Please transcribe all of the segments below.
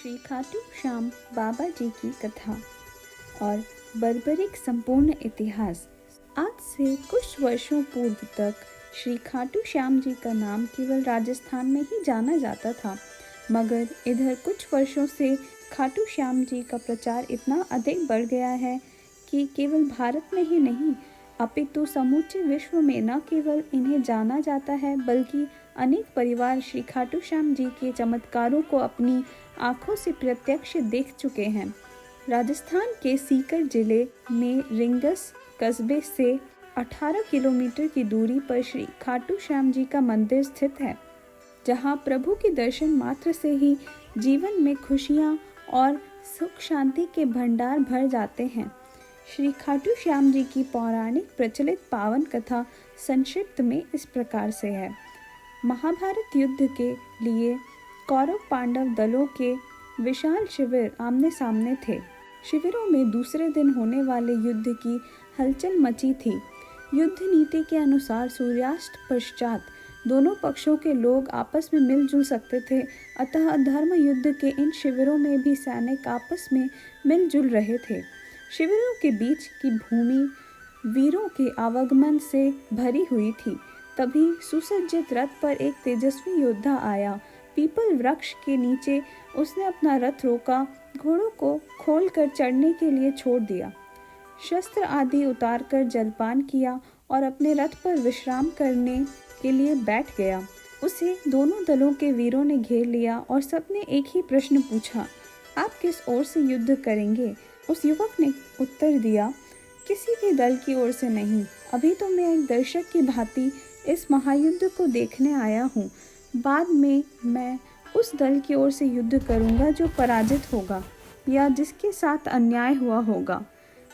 श्री खाटू श्याम बाबा जी की कथा और बर्बरिक संपूर्ण इतिहास। आज से कुछ वर्षों पूर्व तक श्री खाटू श्याम जी का नाम केवल राजस्थान में ही जाना जाता था, मगर इधर कुछ वर्षों से खाटू श्याम जी का प्रचार इतना अधिक बढ़ गया है कि केवल भारत में ही नहीं अपितु समूचे विश्व में न केवल इन्हें जाना जाता है, बल्कि अनेक परिवार श्री खाटू श्याम जी के चमत्कारों को अपनी आंखों से प्रत्यक्ष देख चुके हैं। राजस्थान के सीकर जिले में रिंगस कस्बे से 18 किलोमीटर की दूरी पर श्री खाटू श्याम जी का मंदिर स्थित है, जहां प्रभु के दर्शन मात्र से ही जीवन में खुशियां और सुख शांति के भंडार भर जाते हैं। श्री खाटू श्याम जी की पौराणिक प्रचलित पावन कथा संक्षिप्त में इस प्रकार से है। महाभारत युद्ध के लिए कौरव पांडव दलों के विशाल शिविर आमने सामने थे। शिविरों में दूसरे दिन होने वाले युद्ध की हलचल मची थी। युद्ध नीति के अनुसार सूर्यास्त पश्चात दोनों पक्षों के लोग आपस में मिलजुल सकते थे, अतः धर्म युद्ध के इन शिविरों में भी सैनिक आपस में मिलजुल रहे थे। शिविरों के बीच की भूमि वीरों के आवागमन से भरी हुई थी। तभी सुसज्जित रथ पर एक तेजस्वी योद्धा आया। पीपल वृक्ष के नीचे उसने अपना रथ रोका, घोड़ों को खोलकर चढ़ने के लिए छोड़ दिया, शस्त्र आदि उतारकर जलपान किया और अपने रथ पर विश्राम करने के लिए बैठ गया। उसे दोनों दलों के वीरों ने घेर लिया और सबने एक ही प्रश्न पूछा, आप किस ओर से युद्ध करेंगे? उस युवक ने उत्तर दिया, किसी भी दल की ओर से नहीं। अभी तो मैं एक दर्शक की भांति इस महायुद्ध को देखने आया हूँ। बाद में मैं उस दल की ओर से युद्ध करूँगा जो पराजित होगा या जिसके साथ अन्याय हुआ होगा।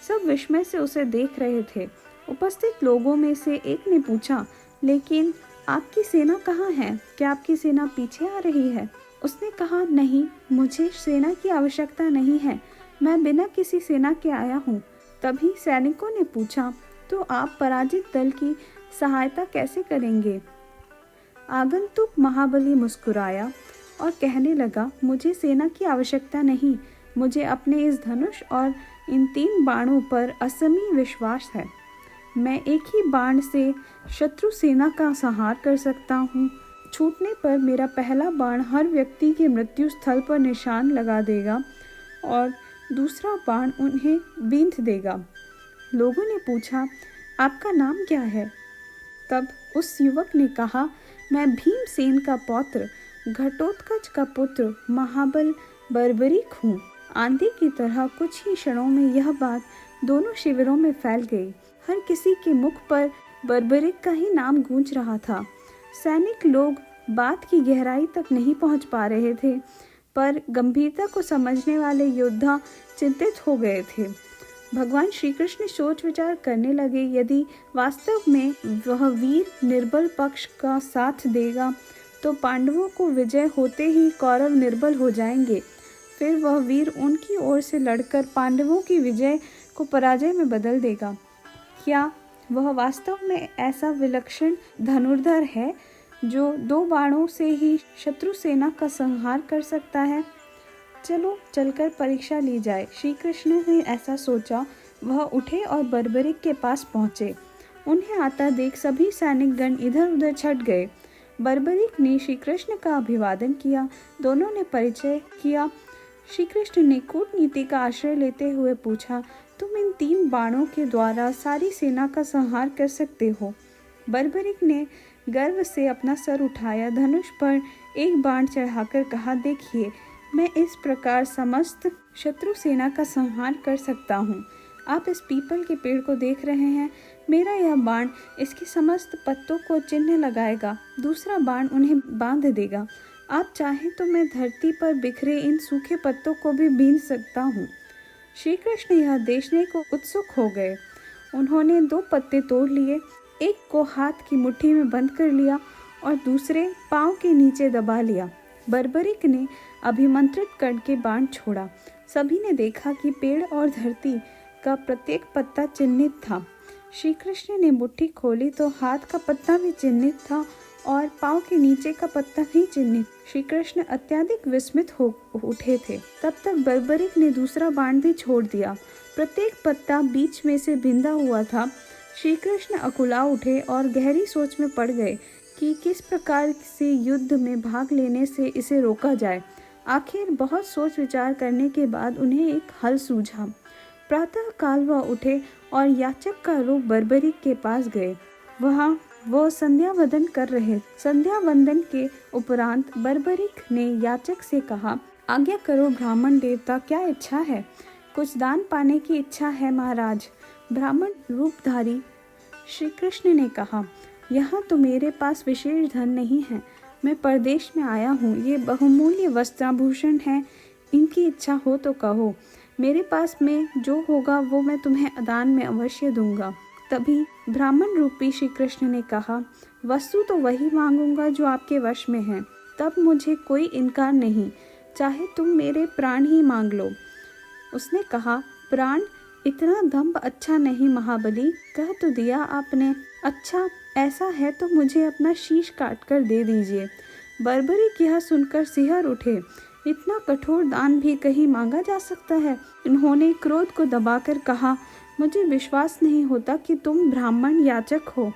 सब विस्मय से उसे देख रहे थे। उपस्थित लोगों में से एक ने पूछा, लेकिन आपकी सेना कहाँ है? क्या आपकी सेना पीछे आ रही है? उसने कहा, नहीं, मुझे सेना की आवश्यकता नहीं है, मैं बिना किसी सेना के आया हूँ। तभी सैनिकों ने पूछा, तो आप पराजित दल की सहायता कैसे करेंगे? आगंतुक महाबली मुस्कुराया और कहने लगा, मुझे सेना की आवश्यकता नहीं, मुझे अपने इस धनुष और इन 3 बाणों पर असमी विश्वास है। मैं एक ही बाण से शत्रु सेना का संहार कर सकता हूँ। छूटने पर मेरा पहला बाण हर व्यक्ति के मृत्यु स्थल पर निशान लगा देगा और दूसरा बाण उन्हें बींध देगा। लोगों ने पूछा, आपका नाम क्या है? तब उस युवक ने कहा, मैं भीमसेन का पौत्र, घटोत्कच का पुत्र, महाबल बर्बरिक हूँ। आंधी की तरह कुछ ही क्षणों में यह बात दोनों शिविरों में फैल गई। हर किसी के मुख पर बर्बरिक का ही नाम गूंज रहा था। सैनिक लोग बात की गहराई तक नहीं पहुंच पा रहे थे, पर गंभीरता को समझने वाले योद्धा चिंतित हो गए थे। भगवान श्री कृष्ण सोच विचार करने लगे, यदि वास्तव में वह वीर निर्बल पक्ष का साथ देगा तो पांडवों को विजय होते ही कौरव निर्बल हो जाएंगे। फिर वह वीर उनकी ओर से लड़कर पांडवों की विजय को पराजय में बदल देगा। क्या वह वास्तव में ऐसा विलक्षण धनुर्धर है जो 2 बाणों से ही शत्रु सेना का संहार कर सकता है? चलो चलकर परीक्षा ली जाए। श्री कृष्ण ने ऐसा सोचा। वह उठे और बर्बरिक के पास पहुँचे। उन्हें आता देख सभी सैनिकगण इधर उधर छट गए। बर्बरिक ने श्री कृष्ण का अभिवादन किया। दोनों ने परिचय किया। श्री कृष्ण ने कूटनीति का आश्रय लेते हुए पूछा, तुम इन 3 बाणों के द्वारा सारी सेना का संहार कर सकते हो? बर्बरिक ने गर्व से अपना सर उठाया, धनुष पर एक बाण चढ़ाकर कहा, देखिए, मैं इस प्रकार समस्त शत्रु सेना का संहार कर सकता हूँ। आप इस पीपल के पेड़ को देख रहे हैं, मेरा यह बाण इसके समस्त पत्तों को चिन्ह लगाएगा, दूसरा बाण उन्हें बांध देगा। आप चाहें तो मैं धरती पर बिखरे इन सूखे पत्तों को भी बीन सकता हूँ। श्री कृष्ण यह देखने को उत्सुक हो गए। उन्होंने 2 पत्ते तोड़ लिए, एक को हाथ की मुट्ठी में बंद कर लिया और दूसरे पाँव के नीचे दबा लिया। बर्बरिक ने अभिमंत्रित करके बाण छोड़ा। सभी ने देखा कि पेड़ और धरती का प्रत्येक पत्ता चिन्हित था। श्री कृष्ण ने मुट्ठी खोली तो हाथ का पत्ता भी चिन्हित था और पाँव के नीचे का पत्ता भी चिन्हित। श्री कृष्ण अत्यधिक विस्मित हो उठे थे। तब तक बर्बरिक ने दूसरा बाण भी छोड़ दिया। प्रत्येक पत्ता बीच में से बिंदा हुआ था। श्री कृष्ण अकुला उठे और गहरी सोच में पड़ गए कि किस प्रकार से युद्ध में भाग लेने से इसे रोका जाए। आखिर बहुत सोच विचार करने के बाद उन्हें एक हल सूझा। प्रातः काल वह उठे और याचक का रूप बर्बरिक के पास गए। वहाँ वो संध्या वंदन कर रहे। संध्या वंदन के उपरांत बर्बरिक ने याचक से कहा, आज्ञा करो ब्राह्मण देवता, क्या इच्छा है? कुछ दान पाने की इच्छा है महाराज। ब्राह्मण रूपधारी श्री कृष्ण ने कहा, यहाँ तो मेरे पास विशेष धन नहीं है। मैं परदेश में आया हूँ। ये बहुमूल्य वस्त्राभूषण हैं। इनकी इच्छा हो तो कहो। मेरे पास में जो होगा वो मैं तुम्हें दान में अवश्य दूंगा। तभी ब्राह्मण रूपी श्री कृष्ण ने कहा, वस्तु तो वही मांगूंगा जो आपके वश में है। तब मुझे कोई इनकार नहीं, चाहे तुम मेरे प्राण ही मांग लो। उसने कहा, प्राण? इतना दंभ अच्छा नहीं महाबली। कह तो दिया आपने। अच्छा ऐसा है तो मुझे अपना शीश काट कर दे दीजिए। बर्बरिक यह सुनकर सिहर उठे। इतना कठोर दान भी कहीं मांगा जा सकता है? उन्होंने क्रोध को दबाकर कहा, मुझे विश्वास नहीं होता कि तुम ब्राह्मण याचक हो।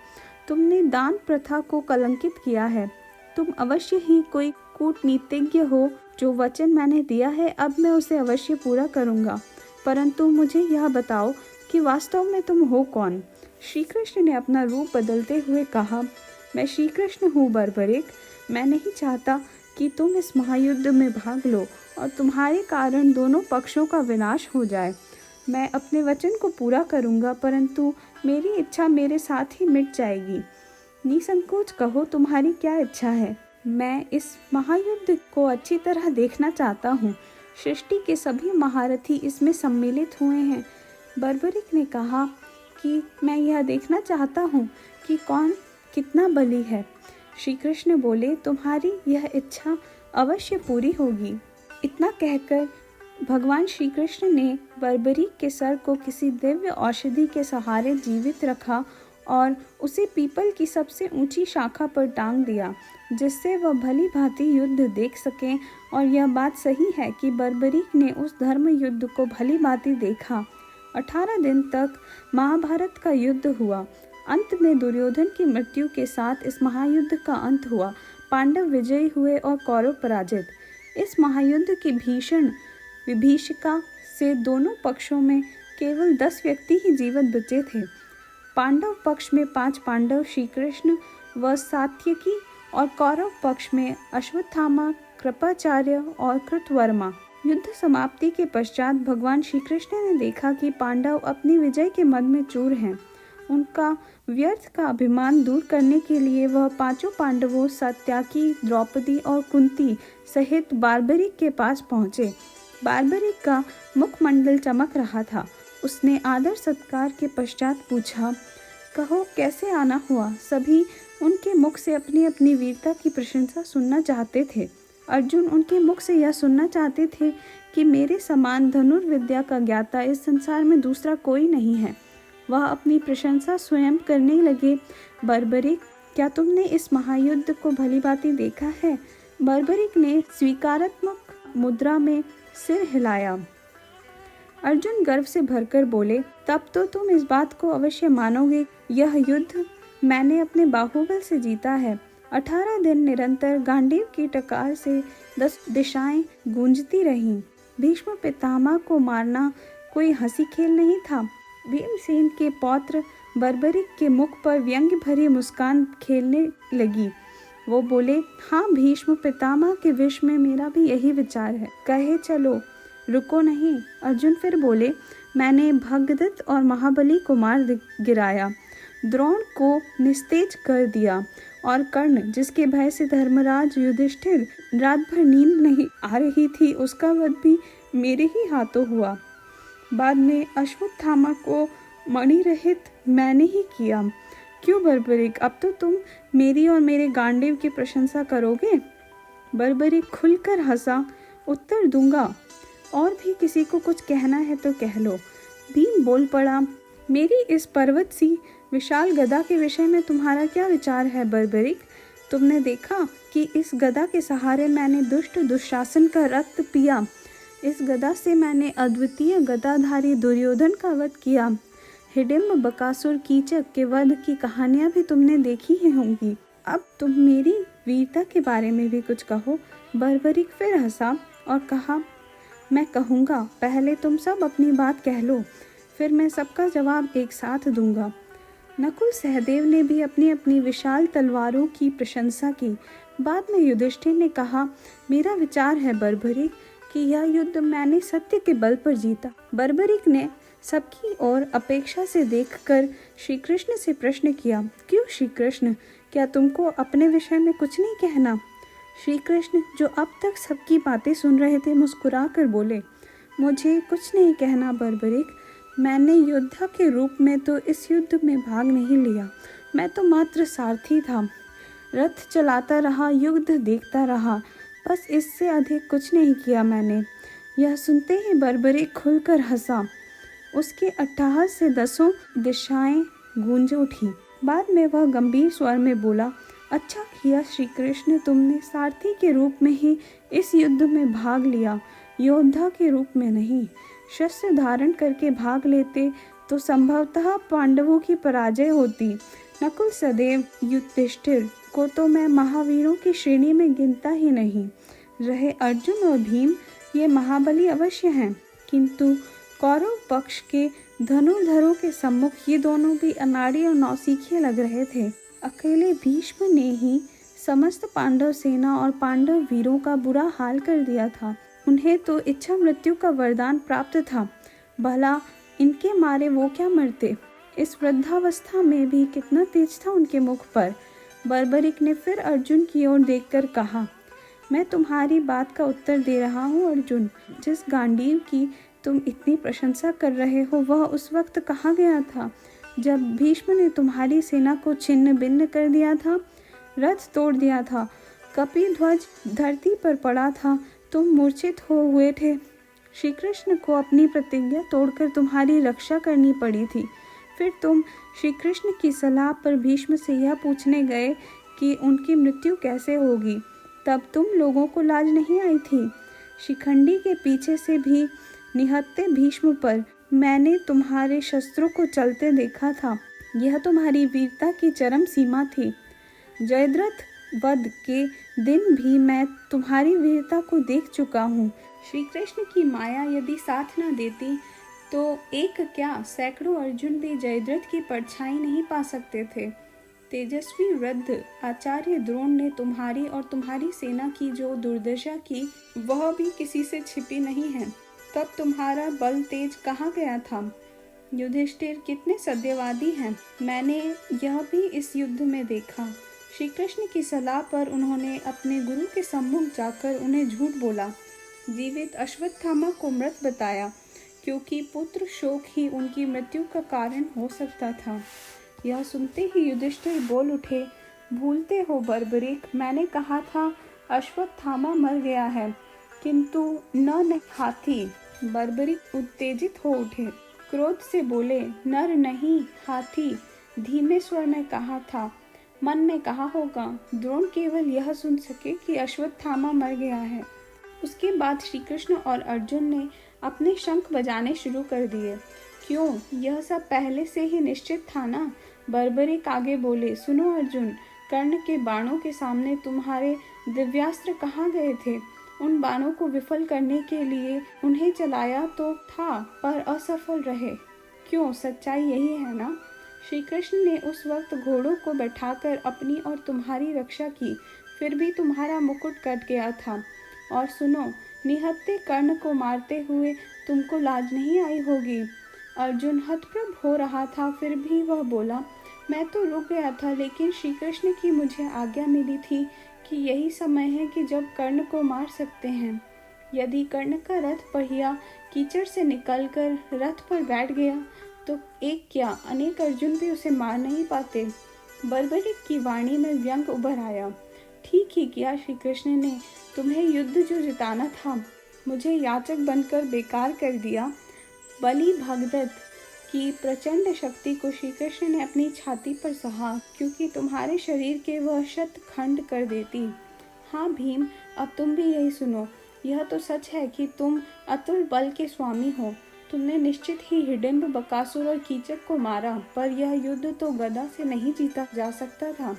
तुमने दान प्रथा को कलंकित किया है। तुम अवश्य ही कोई कूटनीतिज्ञ हो। जो वचन मैंने दिया है अब मैं उसे अवश्य पूरा करूंगा। परंतु मुझे यह बताओ कि वास्तव में तुम हो कौन? श्री कृष्ण ने अपना रूप बदलते हुए कहा, मैं श्री कृष्ण हूँ बर्बरिक। मैं नहीं चाहता कि तुम इस महायुद्ध में भाग लो और तुम्हारे कारण दोनों पक्षों का विनाश हो जाए। मैं अपने वचन को पूरा करूंगा, परंतु मेरी इच्छा मेरे साथ ही मिट जाएगी। निसंकोच कहो, तुम्हारी क्या इच्छा है? मैं इस महायुद्ध को अच्छी तरह देखना चाहता हूँ। सृष्टि के सभी महारथी इसमें सम्मिलित हुए हैं। बर्बरिक ने कहा कि मैं यह देखना चाहता हूँ कि कौन कितना बली है। श्री कृष्ण बोले, तुम्हारी यह इच्छा अवश्य पूरी होगी। इतना कहकर भगवान श्री कृष्ण ने बर्बरिक के सर को किसी दिव्य औषधि के सहारे जीवित रखा और उसे पीपल की सबसे ऊंची शाखा पर टांग दिया, जिससे वह भली भांति युद्ध देख सकें। और यह बात सही है कि बर्बरिक ने उस धर्म युद्ध को भली भांति देखा। 18 दिन तक महाभारत का युद्ध हुआ। अंत में दुर्योधन की मृत्यु के साथ इस महायुद्ध का अंत हुआ। पांडव विजयी हुए और कौरव पराजित। इस महायुद्ध की भीषण विभीषिका से दोनों पक्षों में केवल 10 व्यक्ति ही जीवित बचे थे। पांडव पक्ष में 5 पांडव श्री कृष्ण व सात्यकी और कौरव पक्ष में अश्वत्थामा, कृपाचार्य और कृतवर्मा। युद्ध समाप्ति के पश्चात भगवान श्री कृष्ण ने देखा कि पांडव अपनी विजय के मद में चूर हैं। उनका व्यर्थ का अभिमान दूर करने के लिए वह 5 पांडवों सात्यकी, द्रौपदी और कुंती सहित बार्बरिक के पास पहुँचे। बार्बरिक का मुखमंडल चमक रहा था। उसने आदर सत्कार के पश्चात पूछा, कहो कैसे आना हुआ? सभी उनके मुख से अपनी अपनी वीरता की प्रशंसा सुनना चाहते थे। अर्जुन उनके मुख से यह सुनना चाहते थे कि मेरे समान धनुर्विद्या का ज्ञाता इस संसार में दूसरा कोई नहीं है। वह अपनी प्रशंसा स्वयं करने लगे। बर्बरिक, क्या तुमने इस महायुद्ध को भली भांति देखा है? बर्बरिक ने स्वीकारात्मक मुद्रा में सिर हिलाया। अर्जुन गर्व से भरकर बोले, तब तो तुम इस बात को अवश्य मानोगे, यह युद्ध मैंने अपने बाहुबल से जीता है। 18 दिन निरंतर गांडीव की टकार से 10 दिशाएं गूंजती रहीं। भीष्म पितामह को मारना कोई हंसी खेल नहीं था। भीमसेन के पौत्र बर्बरिक के मुख पर व्यंग्य भरी मुस्कान खेलने लगी। वो बोले, हाँ भीष्म पितामह के विष में मेरा भी यही विचार है। कहे चलो, रुको नहीं। अर्जुन फिर बोले, मैंने भगदत्त और महाबली को मार गिराया, द्रोण को निस्तेज कर दिया और कर्ण, जिसके भय से धर्मराज युधिष्ठिर रात भर नींद नहीं आ रही थी, उसका वध भी मेरे ही हाथों हुआ। बाद में अश्वत्थामा को मणि रहित मैंने ही किया। क्यों बर्बरिक, अब तो तुम मेरी और मेरे गांडीव की प्रशंसा करोगे? बर्बरिक खुलकर हंसा। उत्तर दूंगा, और भी किसी को कुछ कहना है तो कह लो। भीम बोल पड़ा, मेरी इस पर्वत सी विशाल गदा के विषय में तुम्हारा क्या विचार है बर्बरिक? तुमने देखा कि इस गदा के सहारे मैंने दुष्ट दुशासन का रक्त पिया। इस गदा से मैंने अद्वितीय गदाधारी दुर्योधन का वध किया। हिडिंब, बकासुर, कीचक के वध की कहानियां भी तुमने देखी ही होंगी। अब तुम मेरी वीरता के बारे में भी कुछ कहो। बर्बरिक फिर हंसा और कहा, मैं कहूँगा, पहले तुम सब अपनी बात कह लो, फिर मैं सबका जवाब एक साथ दूंगा। नकुल सहदेव ने भी अपनी अपनी विशाल तलवारों की प्रशंसा की। बाद में युधिष्ठिर ने कहा, मेरा विचार है बर्बरिक कि यह युद्ध मैंने सत्य के बल पर जीता। बर्बरिक ने सबकी ओर अपेक्षा से देखकर श्री कृष्ण से प्रश्न किया, क्यों श्री कृष्ण, क्या तुमको अपने विषय में कुछ नहीं कहना? श्री कृष्ण, जो अब तक सबकी बातें सुन रहे थे, मुस्कुरा कर बोले, मुझे कुछ नहीं कहना बर्बरिक। मैंने योद्धा के रूप में तो इस युद्ध में भाग नहीं लिया, मैं तो मात्र सारथी था। रथ चलाता रहा, युद्ध देखता रहा, बस इससे अधिक कुछ नहीं किया मैंने। यह सुनते ही बर्बरिक खुलकर हंसा। उसके अट्टहास से 10 दिशाएं गूंज उठी। बाद में वह गंभीर स्वर में बोला, अच्छा किया श्री कृष्ण, तुमने सारथी के रूप में ही इस युद्ध में भाग लिया, योद्धा के रूप में नहीं। शस्त्र धारण करके भाग लेते तो संभवतः पांडवों की पराजय होती। नकुल, सहदेव, युधिष्ठिर को तो मैं महावीरों की श्रेणी में गिनता ही नहीं। रहे अर्जुन और भीम, ये महाबली अवश्य हैं, किंतु कौरव पक्ष के धनुर्धरों के सम्मुख ये दोनों भी अनाड़ी और नौसिखिए लग रहे थे। अकेले भीष्म ने ही समस्त पांडव सेना और पांडव वीरों का बुरा हाल कर दिया था। उन्हें तो इच्छा मृत्यु का वरदान प्राप्त था, भला इनके मारे वो क्या मरते। इस वृद्धावस्था में भी कितना तेज था उनके मुख पर। बर्बरिक ने फिर अर्जुन की ओर देखकर कहा, मैं तुम्हारी बात का उत्तर दे रहा हूँ अर्जुन। जिस गांडीव की तुम इतनी प्रशंसा कर रहे हो, वह उस वक्त कहाँ गया था जब भीष्म ने तुम्हारी सेना को छिन्न भिन्न कर दिया था, रथ तोड़ दिया था, कपिध्वज धरती पर पड़ा था, तुम मूर्छित हो हुए थे। श्री कृष्ण को अपनी प्रतिज्ञा तोड़कर तुम्हारी रक्षा करनी पड़ी थी। फिर तुम श्री कृष्ण की सलाह पर भीष्म से यह पूछने गए कि उनकी मृत्यु कैसे होगी। तब तुम लोगों को लाज नहीं आई थी। शिखंडी के पीछे से भी निहत्ते भीष्म पर मैंने तुम्हारे शस्त्रों को चलते देखा था। यह तुम्हारी वीरता की चरम सीमा थी। जयद्रथ वध के दिन भी मैं तुम्हारी वीरता को देख चुका हूँ। श्री कृष्ण की माया यदि साथ न देती तो एक क्या सैकड़ों अर्जुन भी जयद्रथ की परछाई नहीं पा सकते थे। तेजस्वी वृद्ध आचार्य द्रोण ने तुम्हारी और तुम्हारी सेना की जो दुर्दशा की, वह भी किसी से छिपी नहीं है। तब तुम्हारा बल तेज कहाँ गया था? युधिष्ठिर कितने सत्यवादी हैं, मैंने यह भी इस युद्ध में देखा। श्री कृष्ण की सलाह पर उन्होंने अपने गुरु के सम्मुख जाकर उन्हें झूठ बोला, जीवित अश्वत्थामा को मृत बताया, क्योंकि पुत्र शोक ही उनकी मृत्यु का कारण हो सकता था। यह सुनते ही युधिष्ठिर बोल उठे, भूलते हो बर्बरिक, मैंने कहा था अश्वत्थामा मर गया है, किंतु न हाथी। बर्बरिक उत्तेजित हो उठे, क्रोध से बोले, नर नहीं हाथी, धीमे स्वर में कहा था, मन में कहा होगा। द्रोण केवल यह सुन सके कि अश्वत्थामा मर गया है। उसके बाद श्री कृष्ण और अर्जुन ने अपने शंख बजाने शुरू कर दिए। क्यों, यह सब पहले से ही निश्चित था ना? बर्बरिक आगे बोले, सुनो अर्जुन, कर्ण के बाणों के सामने तुम्हारे दिव्यास्त्र कहाँ गए थे? उन बाणों को विफल करने के लिए उन्हें चलाया तो था, पर असफल रहे। क्यों, सच्चाई यही है ना? श्री कृष्ण ने उस वक्त घोड़ों को बैठाकर अपनी और तुम्हारी रक्षा की, फिर भी तुम्हारा मुकुट कट गया था। और सुनो, निहत्ते कर्ण को मारते हुए तुमको लाज नहीं आई होगी। अर्जुन हतप्रभ हो रहा था, फिर भी वह बोला, मैं तो रुक गया था, लेकिन श्री कृष्ण की मुझे आज्ञा मिली थी कि यही समय है कि जब कर्ण को मार सकते हैं। यदि कर्ण का रथ पहिया कीचड़ से निकलकर रथ पर बैठ गया तो एक क्या अनेक अर्जुन भी उसे मार नहीं पाते। बर्बरिक की वाणी में व्यंग उभर आया। ठीक ही किया श्री कृष्ण ने, तुम्हें युद्ध जो जिताना था, मुझे याचक बनकर बेकार कर दिया। बलि भगदत्त की प्रचंड शक्ति को श्री कृष्ण ने अपनी छाती पर सहा, क्योंकि तुम्हारे शरीर के वह शत खंड कर देती। हाँ भीम, अब तुम भी यही सुनो। यह तो सच है कि तुम अतुल बल के स्वामी हो। तुमने निश्चित ही हिडिंब, बकासुर और कीचक को मारा, पर यह युद्ध तो गदा से नहीं जीता जा सकता था,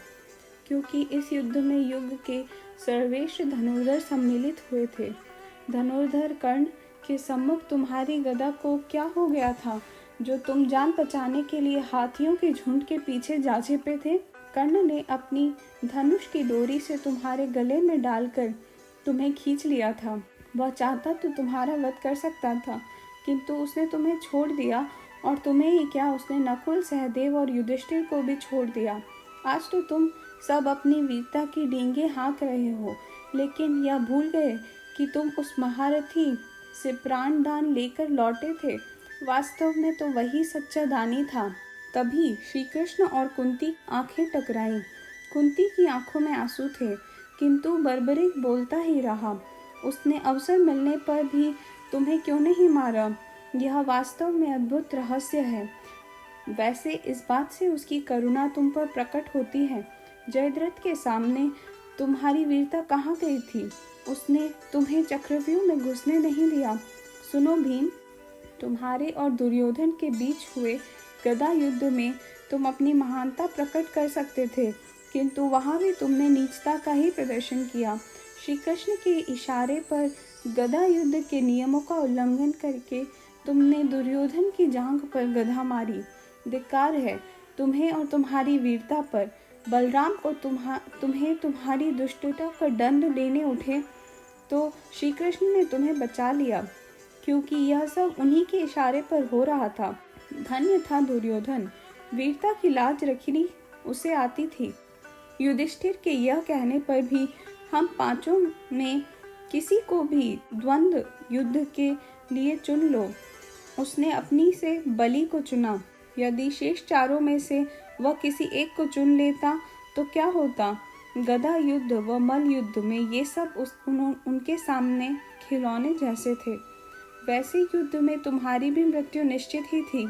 क्योंकि इस युद्ध में युग के सर्वश्रेष्ठ धनुर्धर सम्मिलित हुए थे। धनुर्धर कर्ण के सम्मुख तुम्हारी गदा को क्या हो गया था, जो तुम जान बचाने के लिए हाथियों के झुंड के पीछे जा छिपे थे? कर्ण ने अपनी धनुष की डोरी से तुम्हारे गले में डालकर तुम्हें खींच लिया था। वह चाहता तो तुम्हारा वध कर सकता था, किंतु उसने तुम्हें छोड़ दिया, और तुम्हें ही क्या, उसने नकुल, सहदेव और युधिष्ठिर को भी छोड़ दिया। आज तो तुम सब अपनी वीरता की डींगे हाँक रहे हो, लेकिन यह भूल गए कि तुम उस महारथी से प्राण दान लेकर लौटे थे। वास्तव में तो वही सच्चा दानी था। तभी श्री कृष्ण और कुंती आंखें टकराईं। कुंती की आंखों में आंसू थे, किंतु बर्बरिक बोलता ही रहा। उसने अवसर मिलने पर भी तुम्हें क्यों नहीं मारा? यह वास्तव में अद्भुत रहस्य है। वैसे इस बात से उसकी करुणा तुम पर प्रकट होती है। जयद्रथ के सामने तुम्हारी वीरता कहाँ गई थी? उसने तुम्हें चक्रव्यूह में घुसने नहीं दिया। सुनो भीम, तुम्हारे और दुर्योधन के बीच हुए गदा युद्ध में तुम अपनी महानता प्रकट कर सकते थे, किंतु वहाँ भी तुमने नीचता का ही प्रदर्शन किया। श्री कृष्ण के इशारे पर गदा युद्ध के नियमों का उल्लंघन करके तुमने दुर्योधन की जांघ पर गदा मारी। धिक्कार है तुम्हें और तुम्हारी वीरता पर। बलराम को तुम्हें तुम्हारी दुष्टता का दंड देने उठे तो श्री कृष्ण ने तुम्हें बचा लिया, क्योंकि यह सब उन्हीं के इशारे पर हो रहा था। धन्य था दुर्योधन, वीरता की लाज रखनी उसे आती थी। युधिष्ठिर के यह कहने पर भी हम पांचों में किसी को भी द्वंद्व युद्ध के लिए चुन लो। उसने अपनी से बलि को चुना। यदि शेष चारों में से वह किसी एक को चुन लेता तो क्या होता? गदा युद्ध व मल्ल युद्ध में ये सब उनके सामने खिलौने जैसे थे। वैसे युद्ध में तुम्हारी भी मृत्यु निश्चित ही थी,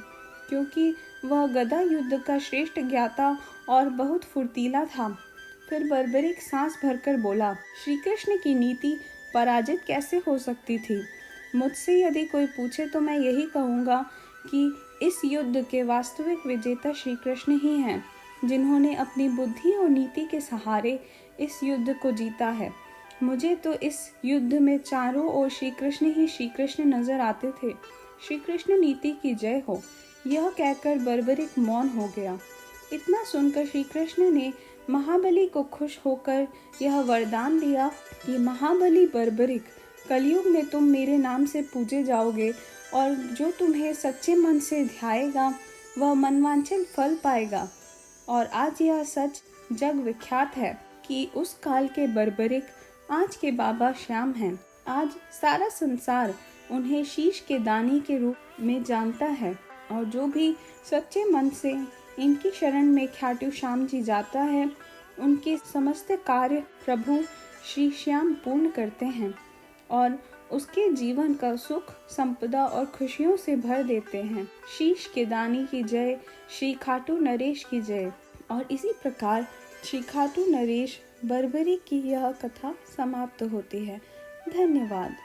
क्योंकि वह गदा युद्ध का श्रेष्ठ ज्ञाता और बहुत फुर्तीला था। फिर बर्बरिक सांस भरकर बोला, श्री कृष्ण की नीति पराजित कैसे हो सकती थी? मुझसे यदि कोई पूछे तो मैं यही कहूँगा कि इस युद्ध के वास्तविक विजेता श्री कृष्ण ही हैं, जिन्होंने अपनी बुद्धि और नीति के सहारे इस युद्ध को जीता है। मुझे तो इस युद्ध में चारों ओर श्री कृष्ण नजर आते थे। श्री कृष्ण नीति की जय हो। यह कहकर बर्बरिक मौन हो गया। इतना सुनकर श्री कृष्ण ने महाबली को खुश होकर यह वरदान दिया कि महाबली बर्बरिक, कलयुग में तुम मेरे नाम से पूजे जाओगे, और जो तुम्हें सच्चे मन से ध्याएगा वह मनवांछित फल पाएगा। और आज यह सच जग विख्यात है कि उस काल के बर्बरिक आज के बाबा श्याम हैं। आज सारा संसार उन्हें शीश के दानी के रूप में जानता है, और जो भी सच्चे मन से इनकी शरण में खाटू श्याम जी जाता है, उनके समस्त कार्य प्रभु श्री श्याम पूर्ण करते हैं और उसके जीवन का सुख, संपदा और खुशियों से भर देते हैं। शीश के दानी की जय, श्री खाटू नरेश की जय। और इसी प्रकार श्री खाटू नरेश बर्बरी की यह कथा समाप्त होती है। धन्यवाद।